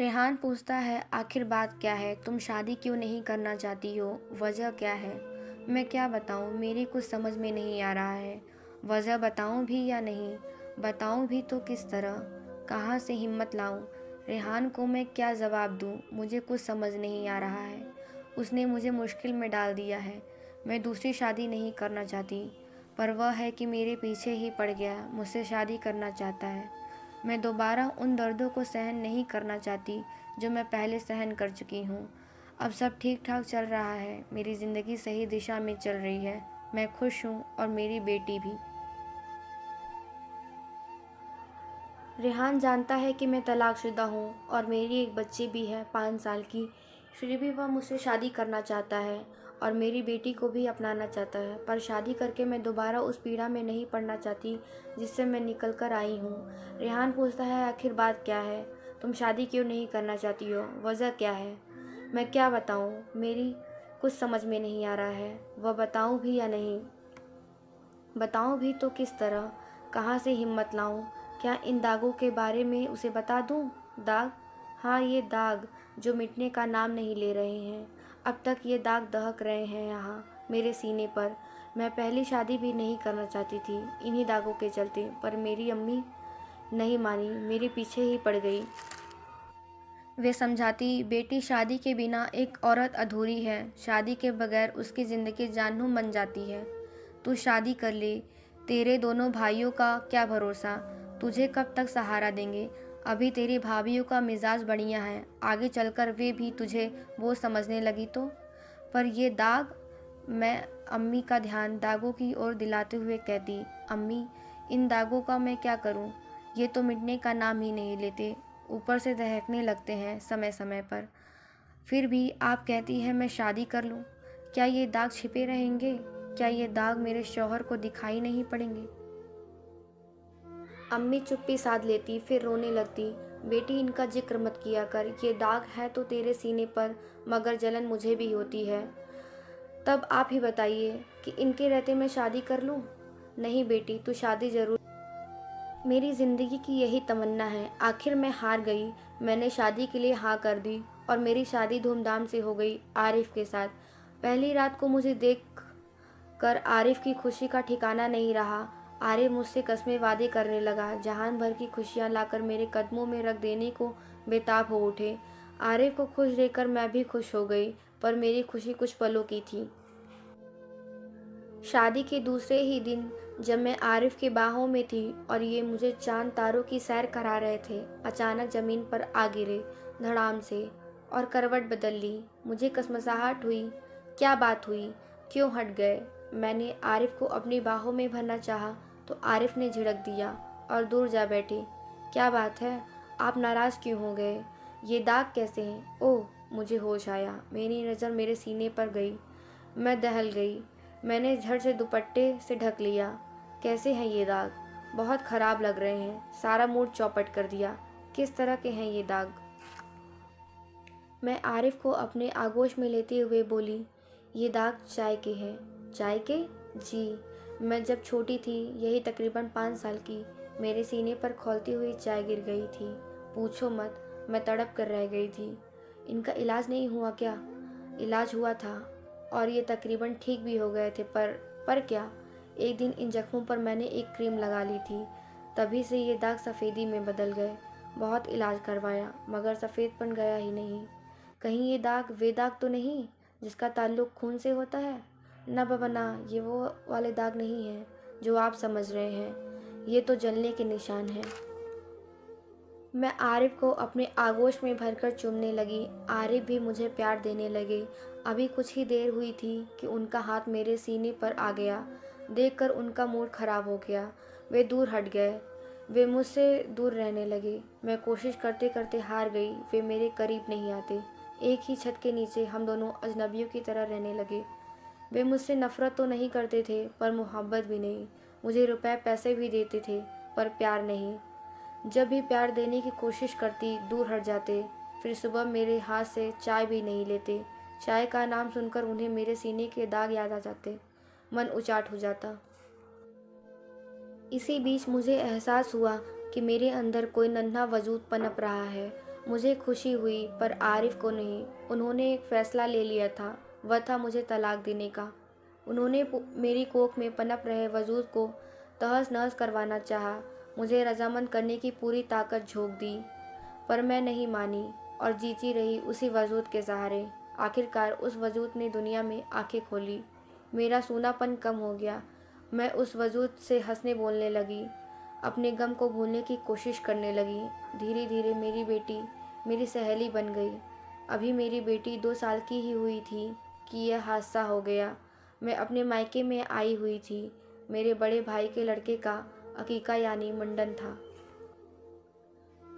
रेहान पूछता है, आखिर बात क्या है? तुम शादी क्यों नहीं करना चाहती हो? वजह क्या है? मैं क्या बताऊँ? मेरी कुछ समझ में नहीं आ रहा है। वजह बताऊँ भी या नहीं? बताऊँ भी तो किस तरह? कहाँ से हिम्मत लाऊँ? रेहान को मैं क्या जवाब दूँ? मुझे कुछ समझ नहीं आ रहा है। उसने मुझे मुश्किल में डाल दिया है। मैं दूसरी शादी नहीं करना चाहती, पर वह है कि मेरे पीछे ही पड़ गया, मुझसे शादी करना चाहता है। मैं दोबारा उन दर्दों को सहन नहीं करना चाहती जो मैं पहले सहन कर चुकी हूँ। अब सब ठीक ठाक चल रहा है, मेरी ज़िंदगी सही दिशा में चल रही है। मैं खुश हूँ और मेरी बेटी भी। रेहान जानता है कि मैं तलाकशुदा हूँ और मेरी एक बच्ची भी है 5 साल की। फिर भी वह मुझसे शादी करना चाहता है और मेरी बेटी को भी अपनाना चाहता है, पर शादी करके मैं दोबारा उस पीड़ा में नहीं पड़ना चाहती जिससे मैं निकल कर आई हूँ। रेहान पूछता है, आखिर बात क्या है? तुम शादी क्यों नहीं करना चाहती हो? वजह क्या है? मैं क्या बताऊँ? मेरी कुछ समझ में नहीं आ रहा है। वह बताऊँ भी या नहीं? बताऊँ भी तो किस तरह? कहाँ से हिम्मत लाऊँ? क्या इन दागों के बारे में उसे बता दूँ? दाग? हाँ, ये दाग जो मिटने का नाम नहीं ले रहे हैं। अब तक ये दाग दहक रहे हैं यहाँ मेरे सीने पर। मैं पहली शादी भी नहीं करना चाहती थी इन्हीं दागों के चलते, पर मेरी अम्मी नहीं मानी, मेरे पीछे ही पड़ गई। वे समझाती, बेटी शादी के बिना एक औरत अधूरी है, शादी के बगैर उसकी ज़िंदगी जानूम बन जाती है। तू शादी कर ले, तेरे दोनों भाइयों का क्या भरोसा, तुझे कब तक सहारा देंगे? अभी तेरी भाभीयों का मिजाज बढ़िया है, आगे चलकर वे भी तुझे वो समझने लगी तो? पर ये दाग? मैं अम्मी का ध्यान दागों की ओर दिलाते हुए कहती, अम्मी, इन दागों का मैं क्या करूं? ये तो मिटने का नाम ही नहीं लेते, ऊपर से दहकने लगते हैं समय समय पर। फिर भी आप कहती हैं मैं शादी कर लूं। क्या ये दाग छिपे रहेंगे? क्या ये दाग मेरे शौहर को दिखाई नहीं पड़ेंगे? अम्मी चुप्पी साध लेती, फिर रोने लगती। बेटी, इनका जिक्र मत किया कर, ये दाग है तो तेरे सीने पर, मगर जलन मुझे भी होती है। तब आप ही बताइए कि इनके रहते मैं शादी कर लूं? नहीं बेटी, तू शादी जरूर। मेरी ज़िंदगी की यही तमन्ना है। आखिर मैं हार गई। मैंने शादी के लिए हाँ कर दी और मेरी शादी धूमधाम से हो गई आरिफ के साथ। पहली रात को मुझे देख कर आरिफ की खुशी का ठिकाना नहीं रहा। आरिफ मुझसे कस्में वादे करने लगा, जहान भर की खुशियाँ लाकर मेरे कदमों में रख देने को बेताब हो उठे। आरिफ को खुश देखकर मैं भी खुश हो गई, पर मेरी खुशी कुछ पलों की थी। शादी के दूसरे ही दिन जब मैं आरिफ की बाहों में थी और ये मुझे चांद तारों की सैर करा रहे थे, अचानक ज़मीन पर आ गिरे धड़ाम से और करवट बदल ली। मुझे कसमसाहट हुई। क्या बात हुई? क्यों हट गए? मैंने आरिफ को अपनी बाहों में भरना चाहा तो आरिफ ने झिड़क दिया और दूर जा बैठे। क्या बात है? आप नाराज़ क्यों हो गए? ये दाग कैसे हैं? ओह, मुझे होश आया। मेरी नज़र मेरे सीने पर गई। मैं दहल गई। मैंने झट से दुपट्टे से ढक लिया। कैसे हैं ये दाग? बहुत ख़राब लग रहे हैं। सारा मूड चौपट कर दिया। किस तरह के हैं ये दाग? मैं आरिफ को अपने आगोश में लेते हुए बोली, ये दाग चाय के हैं। चाय के? जी। मैं जब छोटी थी, यही तकरीबन 5 साल की, मेरे सीने पर खौलती हुई चाय गिर गई थी। पूछो मत, मैं तड़प कर रह गई थी। इनका इलाज नहीं हुआ क्या? इलाज हुआ था और ये तकरीबन ठीक भी हो गए थे, पर क्या? एक दिन इन जख्मों पर मैंने एक क्रीम लगा ली थी, तभी से ये दाग सफ़ेदी में बदल गए। बहुत इलाज करवाया, मगर सफ़ेदपन गया ही नहीं। कहीं ये दाग वे दाग तो नहीं जिसका ताल्लुक खून से होता है? ना बाबा ना, ये वो वाले दाग नहीं हैं जो आप समझ रहे हैं। ये तो जलने के निशान हैं। मैं आरिफ को अपने आगोश में भरकर चूमने लगी। आरिफ भी मुझे प्यार देने लगे। अभी कुछ ही देर हुई थी कि उनका हाथ मेरे सीने पर आ गया। देखकर उनका मूड खराब हो गया। वे दूर हट गए। वे मुझसे दूर रहने लगे। मैं कोशिश करते करते हार गई। वे मेरे करीब नहीं आते। एक ही छत के नीचे हम दोनों अजनबियों की तरह रहने लगे। वे मुझसे नफ़रत तो नहीं करते थे, पर मोहब्बत भी नहीं। मुझे रुपए पैसे भी देते थे, पर प्यार नहीं। जब भी प्यार देने की कोशिश करती, दूर हट जाते। फिर सुबह मेरे हाथ से चाय भी नहीं लेते। चाय का नाम सुनकर उन्हें मेरे सीने के दाग याद आ जाते। मन उचाट हो जाता। इसी बीच मुझे एहसास हुआ कि मेरे अंदर कोई नन्हा वजूद पनप रहा है मुझे खुशी हुई पर आरिफ को नहीं। उन्होंने एक फ़ैसला ले लिया था, वह था मुझे तलाक देने का। उन्होंने मेरी कोख में पनप रहे वजूद को तहस नहस करवाना चाहा, मुझे रजामंद करने की पूरी ताकत झोंक दी, पर मैं नहीं मानी और जीती रही उसी वजूद के सहारे। आखिरकार उस वजूद ने दुनिया में आंखें खोली, मेरा सूनापन कम हो गया। मैं उस वजूद से हंसने बोलने लगी, अपने गम को भूलने की कोशिश करने लगी। धीरे धीरे मेरी बेटी मेरी सहेली बन गई। अभी मेरी बेटी 2 साल की ही हुई थी कि यह हादसा हो गया। मैं अपने मायके में आई हुई थी। मेरे बड़े भाई के लड़के का अकीका यानी मुंडन था।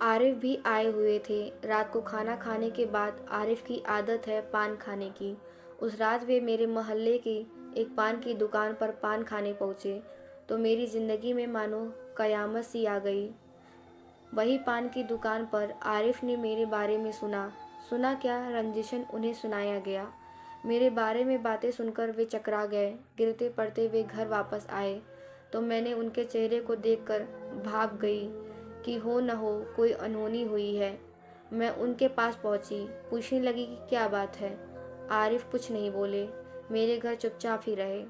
आरिफ भी आए हुए थे। रात को खाना खाने के बाद आरिफ की आदत है पान खाने की। उस रात वे मेरे मोहल्ले की एक पान की दुकान पर पान खाने पहुँचे तो मेरी ज़िंदगी में मानो कयामत सी आ गई। वही पान की दुकान पर आरिफ ने मेरे बारे में सुना क्या रंजिशन उन्हें सुनाया गया। मेरे बारे में बातें सुनकर वे चकरा गए। गिरते पड़ते वे घर वापस आए तो मैंने उनके चेहरे को देखकर भाग गई कि हो न हो कोई अनहोनी हुई है। मैं उनके पास पहुंची, पूछने लगी कि क्या बात है। आरिफ कुछ नहीं बोले, मेरे घर चुपचाप ही रहे।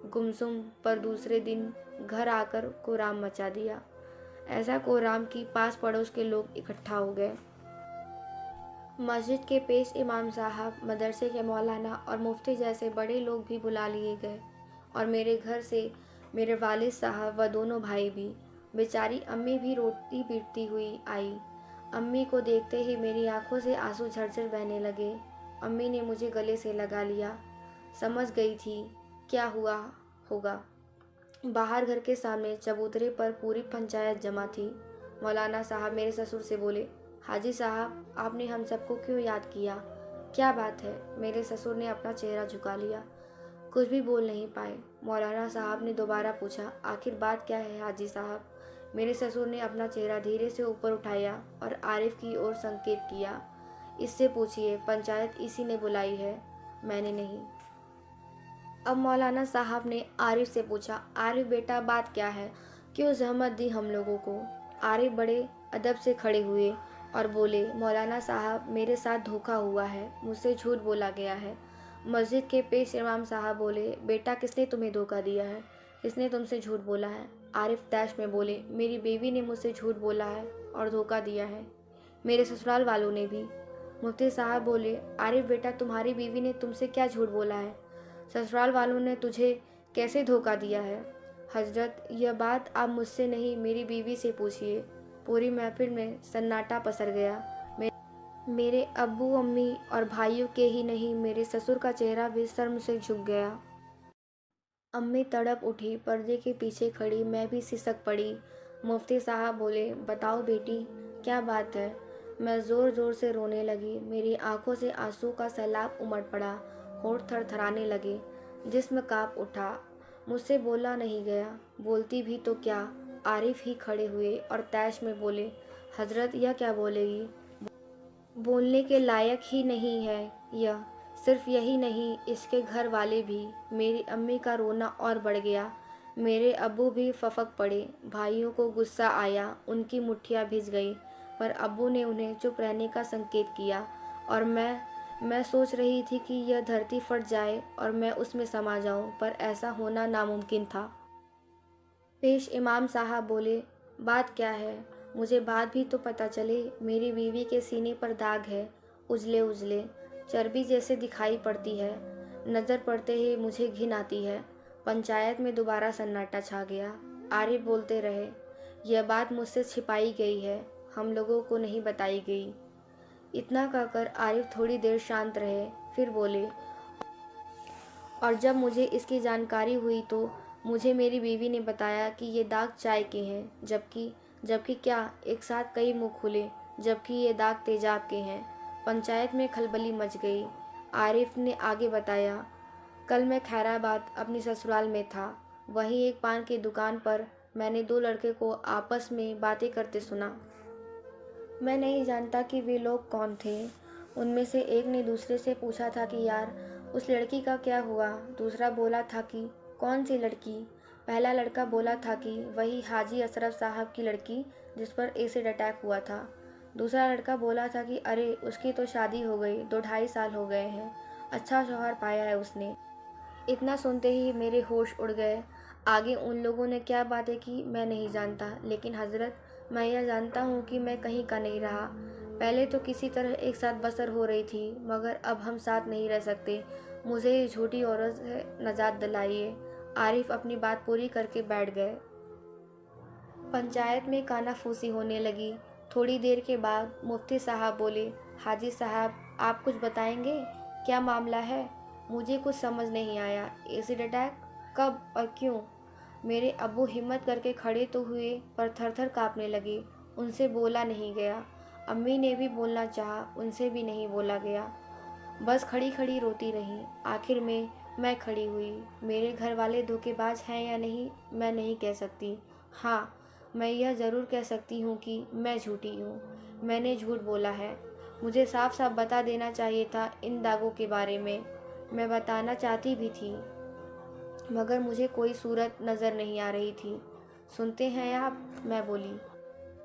गुमसुम पर दूसरे दिन घर आकर कोहराम मचा दिया। ऐसा कोहराम कि पास पड़ोस के लोग इकट्ठा हो गए। मस्जिद के पेश इमाम साहब, मदरसे के मौलाना और मुफ्ती जैसे बड़े लोग भी बुला लिए गए और मेरे घर से मेरे वालिद साहब व दोनों भाई भी। बेचारी अम्मी भी रोती पीटती हुई आई। अम्मी को देखते ही मेरी आंखों से आंसू झरझर बहने लगे। अम्मी ने मुझे गले से लगा लिया। समझ गई थी क्या हुआ होगा। बाहर घर के सामने चबूतरे पर पूरी पंचायत जमा थी। मौलाना साहब मेरे ससुर से बोले, हाजी साहब आपने हम सबको क्यों याद किया, क्या बात है। मेरे ससुर ने अपना चेहरा झुका लिया, कुछ भी बोल नहीं पाए। मौलाना साहब ने दोबारा पूछा, आखिर बात क्या है हाजी साहब। मेरे ससुर ने अपना चेहरा धीरे से ऊपर उठाया और आरिफ की ओर संकेत किया, इससे पूछिए, पंचायत इसी ने बुलाई है, मैंने नहीं। अब मौलाना साहब ने आरिफ से पूछा, आरिफ बेटा बात क्या है, क्यों जहमत दी हम लोगों को। आरिफ बड़े अदब से खड़े हुए और बोले, मौलाना साहब मेरे साथ धोखा हुआ है, मुझसे झूठ बोला गया है। मस्जिद के पेश इमाम साहब बोले, बेटा किसने तुम्हें धोखा दिया है, किसने तुमसे झूठ बोला है। आरिफ तैश में बोले, मेरी बीवी ने मुझसे झूठ बोला है और धोखा दिया है, मेरे ससुराल वालों ने भी। मुफ्ती साहब बोले, आरिफ बेटा तुम्हारी बीवी ने तुमसे क्या झूठ बोला है, ससुराल वालों ने तुझे कैसे धोखा दिया है। हजरत यह बात आप मुझसे नहीं मेरी बीवी से पूछिए। पूरी महफिल में सन्नाटा पसर गया। मेरे अब्बू अम्मी और भाइयों के ही नहीं मेरे ससुर का चेहरा भी शर्म से झुक गया। अम्मी तड़प उठी, पर्दे के पीछे खड़ी, मैं भी सिसक पड़ी। मुफ्ती साहब बोले, बताओ बेटी क्या बात है। मैं ज़ोर ज़ोर से रोने लगी। मेरी आंखों से आंसू का सैलाब उमड़ पड़ा, होंठ थरथराने लगे, जिस्म कांप उठा। मुझसे बोला नहीं गया, बोलती भी तो क्या। आरिफ ही खड़े हुए और तैश में बोले, हजरत यह क्या बोलेगी, बोलने के लायक ही नहीं है यह। सिर्फ यही नहीं, इसके घर वाले भी। मेरी अम्मी का रोना और बढ़ गया। मेरे अब्बू भी फफक पड़े। भाइयों को गुस्सा आया, उनकी मुट्ठियाँ भिज गई, पर अब्बू ने उन्हें चुप रहने का संकेत किया और मैं सोच रही थी कि यह धरती फट जाए और मैं उसमें समा जाऊं, पर ऐसा होना नामुमकिन था। पेश इमाम साहब बोले, बात क्या है, मुझे बात भी तो पता चले। मेरी बीवी के सीने पर दाग है, उजले उजले, चर्बी जैसे दिखाई पड़ती है। नज़र पड़ते ही मुझे घिन आती है। पंचायत में दोबारा सन्नाटा छा गया। आरिफ बोलते रहे, यह बात मुझसे छिपाई गई है, हम लोगों को नहीं बताई गई। इतना कहकर आरिफ थोड़ी देर शांत रहे, फिर बोले, और जब मुझे इसकी जानकारी हुई तो मुझे मेरी बीवी ने बताया कि ये दाग चाय के हैं, जबकि क्या, एक साथ कई मुंह खुले, जबकि ये दाग तेजाब के हैं। पंचायत में खलबली मच गई। आरिफ ने आगे बताया, कल मैं खैराबाद अपनी ससुराल में था। वहीं एक पान की दुकान पर मैंने 2 लड़के को आपस में बातें करते सुना। मैं नहीं जानता कि वे लोग कौन थे। उनमें से एक ने दूसरे से पूछा था कि यार उस लड़की का क्या हुआ। दूसरा बोला था कि कौन सी लड़की। पहला लड़का बोला था कि वही हाजी अशरफ साहब की लड़की जिस पर एसिड अटैक हुआ था। दूसरा लड़का बोला था कि अरे उसकी तो शादी हो गई, 2-2.5 साल हो गए हैं, अच्छा शौहर पाया है उसने। इतना सुनते ही मेरे होश उड़ गए। आगे उन लोगों ने क्या बातें की मैं नहीं जानता, लेकिन हज़रत, मैं यह जानता हूँ कि मैं कहीं का नहीं रहा। पहले तो किसी तरह एक साथ बसर हो रही थी, मगर अब हम साथ नहीं रह सकते। मुझे इस झूठी औरत से निजात दिलाइए। आरिफ अपनी बात पूरी करके बैठ गए। पंचायत में कानाफूसी होने लगी। थोड़ी देर के बाद मुफ्ती साहब बोले, हाजी साहब आप कुछ बताएंगे, क्या मामला है? मुझे कुछ समझ नहीं आया। Acid attack? कब और क्यों? मेरे अब्बू हिम्मत करके खड़े तो हुए, पर थर-थर काँपने लगे। उनसे बोला नहीं गया। अम्मी ने भी बोलना चाहा, उनसे भी नहीं बोला गया। बस खड़ी-खड़ी रोती रहीं। आखिर में मैं खड़ी हुई। मेरे घर वाले धोखेबाज हैं या नहीं, मैं नहीं कह सकती। हाँ, मैं यह ज़रूर कह सकती हूँ कि मैं झूठी हूँ। मैंने झूठ बोला है। मुझे साफ-साफ बता देना चाहिए था इन दागों के बारे में। मैं बताना चाहती भी थी, मगर मुझे कोई सूरत नज़र नहीं आ रही थी। सुनते हैं आप? मैं बोली।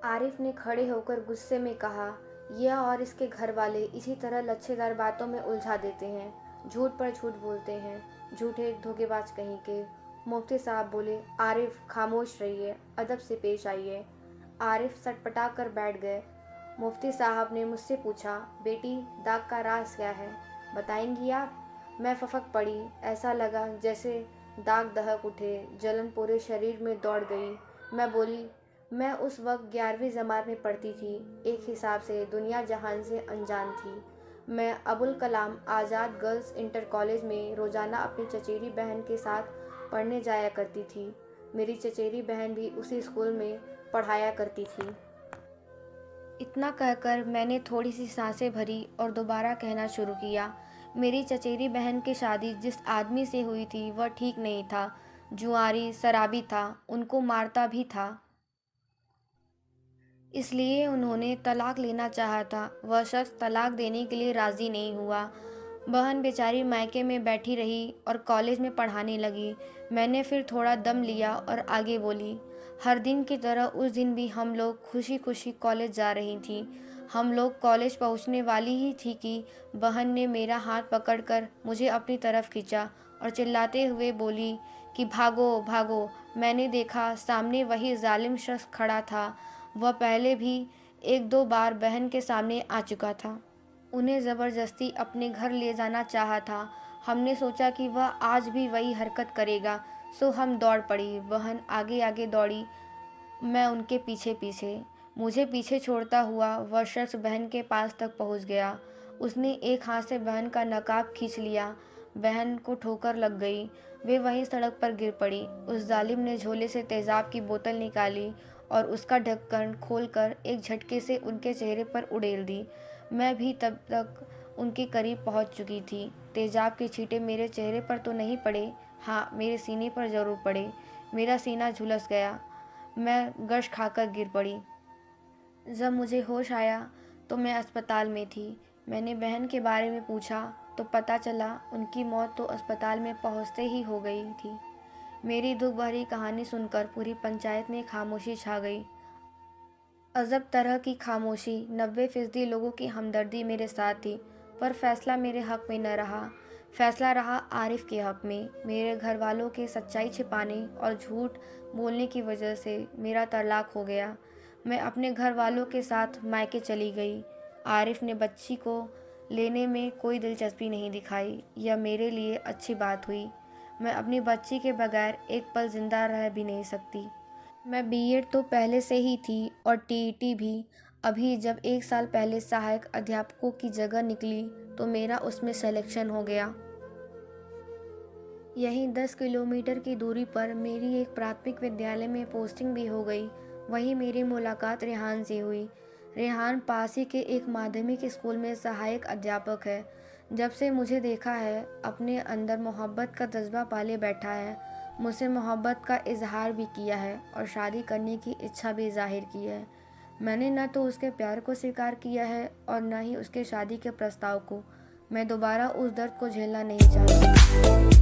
आरिफ ने खड़े होकर गुस्से में कहा, यह और इसके घर वाले इसी तरह लच्छेदार बातों में उलझा देते हैं, झूठ पर झूठ बोलते हैं, झूठे धोखेबाज कहीं के। मुफ्ती साहब बोले, आरिफ खामोश रहिए, अदब से पेश आइए। आरिफ सटपटा कर बैठ गए। मुफ्ती साहब ने मुझसे पूछा, बेटी दाग का राज क्या है, बताएंगी आप? मैं फफक पड़ी। ऐसा लगा जैसे दाग दहक उठे, जलन पूरे शरीर में दौड़ गई। मैं बोली, मैं उस वक्त 11वीं जमात में पढ़ती थी, एक हिसाब से दुनिया जहान से अनजान थी। मैं Abul Kalam Azad girls inter college में रोज़ाना अपनी चचेरी बहन के साथ पढ़ने जाया करती थी। मेरी चचेरी बहन भी उसी स्कूल में पढ़ाया करती थी। इतना कहकर मैंने थोड़ी सी सांसें भरी और दोबारा कहना शुरू किया, मेरी चचेरी बहन की शादी जिस आदमी से हुई थी वह ठीक नहीं था, जुआरी शराबी था, उनको मारता भी था। इसलिए उन्होंने तलाक लेना चाहा था। वह शख्स तलाक देने के लिए राज़ी नहीं हुआ। बहन बेचारी मायके में बैठी रही और कॉलेज में पढ़ाने लगी। मैंने फिर थोड़ा दम लिया और आगे बोली, हर दिन की तरह उस दिन भी हम लोग खुशी खुशी कॉलेज जा रही थीं। हम लोग कॉलेज पहुंचने वाली ही थी कि बहन ने मेरा हाथ पकड़कर मुझे अपनी तरफ खींचा और चिल्लाते हुए बोली कि भागो भागो। मैंने देखा सामने वही जालिम शख्स खड़ा था। वह पहले भी 1-2 बार बहन के सामने आ चुका था। उन्हें ज़बरदस्ती अपने घर ले जाना चाहा था। हमने सोचा कि वह आज भी वही हरकत करेगा, सो हम दौड़ पड़ी। बहन आगे आगे दौड़ी, मैं उनके पीछे पीछे। मुझे पीछे छोड़ता हुआ वह शख्स बहन के पास तक पहुंच गया। उसने एक हाथ से बहन का नकाब खींच लिया। बहन को ठोकर लग गई। वे वहीं सड़क पर गिर पड़ी। उस जालिम ने झोले से तेज़ाब की बोतल निकाली और उसका ढक्कन खोलकर एक झटके से उनके चेहरे पर उड़ेल दी। मैं भी तब तक उनके करीब पहुंच चुकी थी। तेज़ाब के छींटे मेरे चेहरे पर तो नहीं पड़े, हाँ मेरे सीने पर ज़रूर पड़े। मेरा सीना झुलस गया। मैं गश खाकर गिर पड़ी। जब मुझे होश आया तो मैं अस्पताल में थी। मैंने बहन के बारे में पूछा तो पता चला उनकी मौत तो अस्पताल में पहुंचते ही हो गई थी। मेरी दुख भरी कहानी सुनकर पूरी पंचायत में खामोशी छा गई। अजब तरह की खामोशी। 90% लोगों की हमदर्दी मेरे साथ थी, पर फैसला मेरे हक़ में न रहा। फैसला रहा आरिफ के हक़ में। मेरे घर वालों के सच्चाई छिपाने और झूठ बोलने की वजह से मेरा तलाक हो गया। मैं अपने घर वालों के साथ मायके चली गई। आरिफ ने बच्ची को लेने में कोई दिलचस्पी नहीं दिखाई। यह मेरे लिए अच्छी बात हुई। मैं अपनी बच्ची के बगैर एक पल ज़िंदा रह भी नहीं सकती। मैं बीएड तो पहले से ही थी और टीईटी भी। अभी जब 1 साल पहले सहायक अध्यापकों की जगह निकली तो मेरा उसमें सिलेक्शन हो गया। यहीं 10 किलोमीटर की दूरी पर मेरी एक प्राथमिक विद्यालय में पोस्टिंग भी हो गई। वहीं मेरी मुलाकात रेहान से हुई। रेहान पास ही के एक माध्यमिक स्कूल में सहायक अध्यापक है। जब से मुझे देखा है, अपने अंदर मोहब्बत का जज्बा पाले बैठा है। मुझसे मोहब्बत का इजहार भी किया है और शादी करने की इच्छा भी जाहिर की है। मैंने न तो उसके प्यार को स्वीकार किया है और न ही उसके शादी के प्रस्ताव को। मैं दोबारा उस दर्द को झेलना नहीं चाहती।